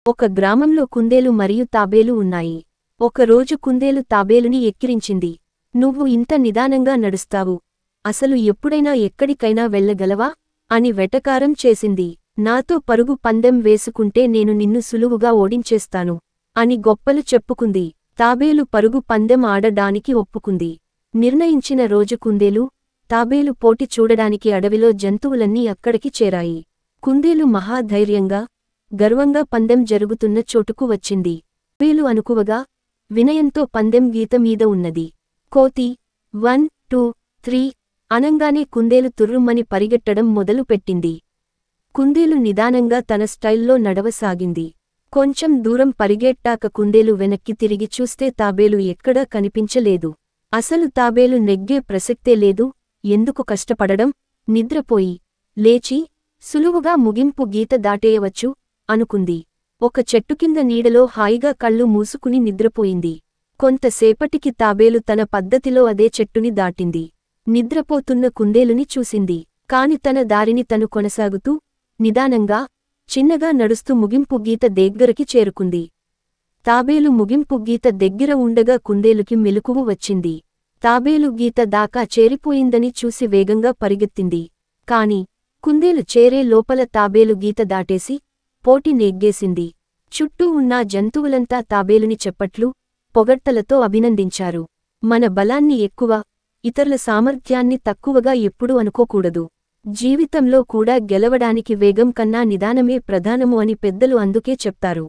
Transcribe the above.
ఒక గ్రామంలో కుందేలు మరియు తాబేలు ఉన్నాయి. ఒకరోజు కుందేలు తాబేలుని ఎక్కిరించింది. నువ్వు ఇంత నిదానంగా నడుస్తావు. అసలు ఎప్పుడైనా ఎక్కడికైనా వెళ్ళగలవా? అని వెటకారం చేసింది. నాతో పరుగు పందెం వేసుకుంటే నేను నిన్ను సులువుగా ఓడించేస్తాను అని గొప్పలు చెప్పుకుంది. తాబేలు పరుగు పందెం ఆడడానికి ఒప్పుకుంది. నిర్ణయించిన రోజు కుందేలు, తాబేలు పోటీ చూడడానికి అడవిలో జంతువులన్నీ అక్కడికి చేరాయి. కుందేలు మహాధైర్యంగా, గర్వంగా పందెం జరుగుతున్న చోటుకు వచ్చింది. తాబేలు అనుకువగా, వినయంతో పందెం గీత మీద ఉన్నది. కోతి 1 2 3 అనంగానే కుందేలు తుర్రుమని పరిగెట్టడం మొదలుపెట్టింది. కుందేలు నిదానంగా తన స్టైల్లో నడవసాగింది. కొంచెం దూరం పరిగెట్టాక కుందేలు వెనక్కి తిరిగి చూస్తే తాబేలు ఎక్కడా కనిపించలేదు. అసలు తాబేలు నెగ్గే ప్రసక్తే లేదు, ఎందుకు కష్టపడడం? నిద్రపోయి లేచి సులువుగా ముగింపు గీత దాటేయవచ్చు అనుకుంది. ఒక చెట్టుకింద నీడలో హాయిగా కళ్ళు మూసుకుని నిద్రపోయింది. కొంతసేపటికి తాబేలు తన పద్ధతిలో అదే చెట్టుని దాటింది. నిద్రపోతున్న కుందేలుని చూసింది. కాని తన దారిని తను కొనసాగుతూ, నిదానంగా, చిన్నగా నడుస్తూ ముగింపు గీత దగ్గరికి చేరుకుంది. తాబేలు ముగింపు గీత దగ్గర ఉండగా కుందేలుకి మెలకువ వచ్చింది. తాబేలు గీత దాకా చేరిపోయిందని చూసి వేగంగా పరిగెత్తింది. కాని కుందేలు చేరే లోపల తాబేలు గీత దాటేసి పోటీ నెగ్గేసింది. చుట్టూ ఉన్న జంతువులంతా తాబేలుని చప్పట్లు, పొగడ్తలతో అభినందించారు. మన బలాన్ని ఎక్కువ, ఇతరుల సామర్థ్యాన్ని తక్కువగా ఎప్పుడూ అనుకోకూడదు. జీవితంలో కూడా గెలవడానికి వేగం కన్నా నిదానమే ప్రధానము అని పెద్దలు అందుకే చెప్తారు.